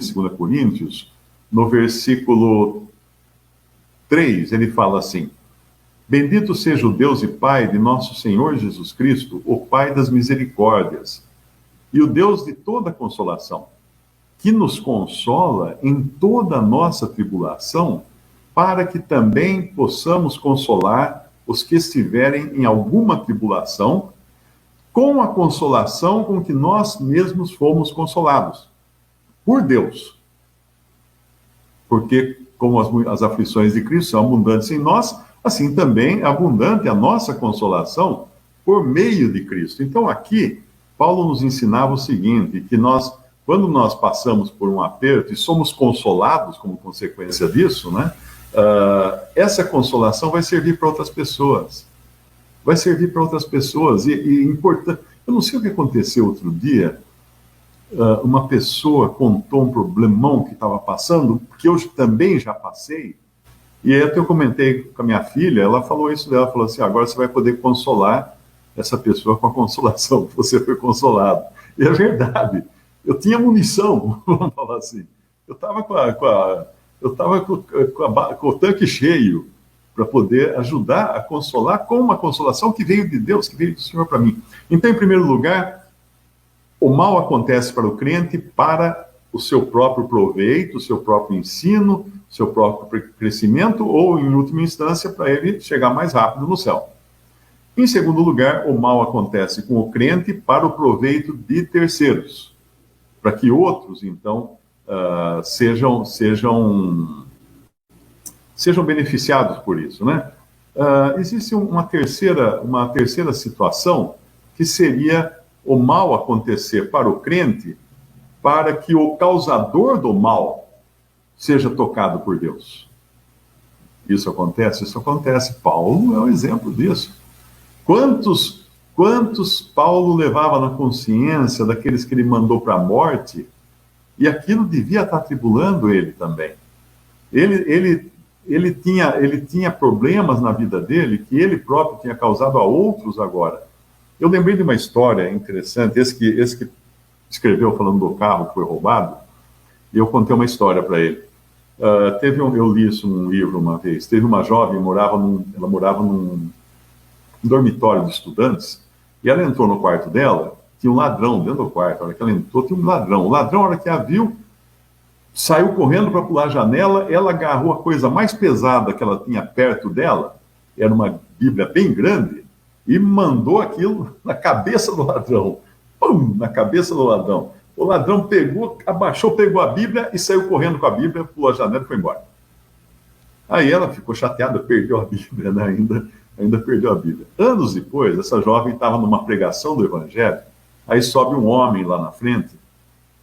de 2 Coríntios, no versículo 3, ele fala assim: Bendito seja o Deus e Pai de nosso Senhor Jesus Cristo, o Pai das misericórdias, e o Deus de toda consolação, que nos consola em toda a nossa tribulação, para que também possamos consolar os que estiverem em alguma tribulação, com a consolação com que nós mesmos fomos consolados, por Deus. Porque, como as aflições de Cristo são abundantes em nós, assim também é abundante a nossa consolação por meio de Cristo. Então, aqui, Paulo nos ensinava o seguinte, que nós, quando nós passamos por um aperto e somos consolados como consequência disso, né, essa consolação vai servir para outras pessoas. Vai servir para outras pessoas. E importante, eu não sei o que aconteceu outro dia, uma pessoa contou um problemão que estava passando, que eu também já passei, e aí até eu comentei com a minha filha, ela falou isso dela, falou assim: agora você vai poder consolar essa pessoa com a consolação que você foi consolado. E é verdade, eu tinha munição, vamos falar assim. Eu estava com o tanque cheio para poder ajudar a consolar com uma consolação que veio de Deus, que veio do Senhor para mim. Então, em primeiro lugar, o mal acontece para o crente para o seu próprio proveito, o seu próprio ensino, o seu próprio crescimento, ou, em última instância, para ele chegar mais rápido no céu. Em segundo lugar, o mal acontece com o crente para o proveito de terceiros, para que outros, então, sejam beneficiados por isso, né? Existe uma terceira situação, que seria o mal acontecer para o crente, para que o causador do mal seja tocado por Deus. Isso acontece? Isso acontece. Paulo é um exemplo disso. Quantos Paulo levava na consciência daqueles que ele mandou para a morte, e aquilo devia estar atribulando ele também. Ele tinha problemas na vida dele que ele próprio tinha causado a outros agora. Eu lembrei de uma história interessante, esse que escreveu falando do carro que foi roubado, e eu contei uma história para ele. Eu li isso num livro uma vez. Teve uma jovem, ela morava num dormitório de estudantes, e ela entrou no quarto dela, tinha um ladrão dentro do quarto. A hora que ela entrou, tinha um ladrão. O ladrão, a hora que a viu, saiu correndo para pular a janela. Ela agarrou a coisa mais pesada que ela tinha perto dela, era uma Bíblia bem grande, e mandou aquilo na cabeça do ladrão. Pum! Na cabeça do ladrão. O ladrão pegou, abaixou, pegou a Bíblia e saiu correndo com a Bíblia, pulou a janela e foi embora. Aí ela ficou chateada, perdeu a Bíblia, né? Ainda perdeu a Bíblia. Anos depois, essa jovem estava numa pregação do Evangelho, aí sobe um homem lá na frente,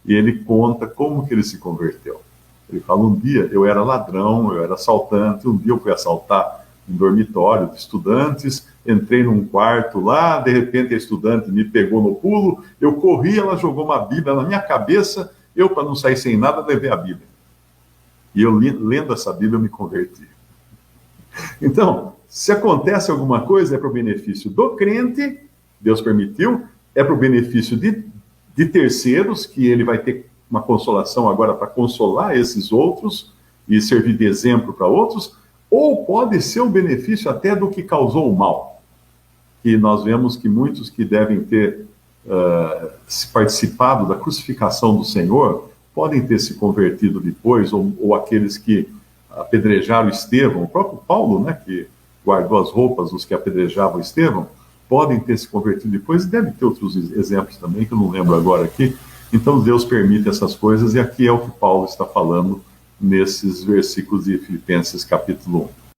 e ele conta como que ele se converteu. Ele fala: um dia eu era ladrão, eu era assaltante, um dia eu fui assaltar um dormitório de estudantes, entrei num quarto lá, de repente a estudante me pegou no pulo, eu corri, ela jogou uma Bíblia na minha cabeça, eu, para não sair sem nada, levei a Bíblia. E eu, lendo essa Bíblia, eu me converti. Então, se acontece alguma coisa, é para o benefício do crente, Deus permitiu, é para o benefício de terceiros, que ele vai ter uma consolação agora para consolar esses outros e servir de exemplo para outros, ou pode ser o benefício até do que causou o mal. E nós vemos que muitos que devem ter participado da crucificação do Senhor podem ter se convertido depois, ou aqueles que apedrejaram Estevão, o próprio Paulo, né, que guardou as roupas dos que apedrejavam Estevão, podem ter se convertido depois, e deve ter outros exemplos também, que eu não lembro agora aqui. Então Deus permite essas coisas, e aqui é o que Paulo está falando nesses versículos de Filipenses capítulo 1.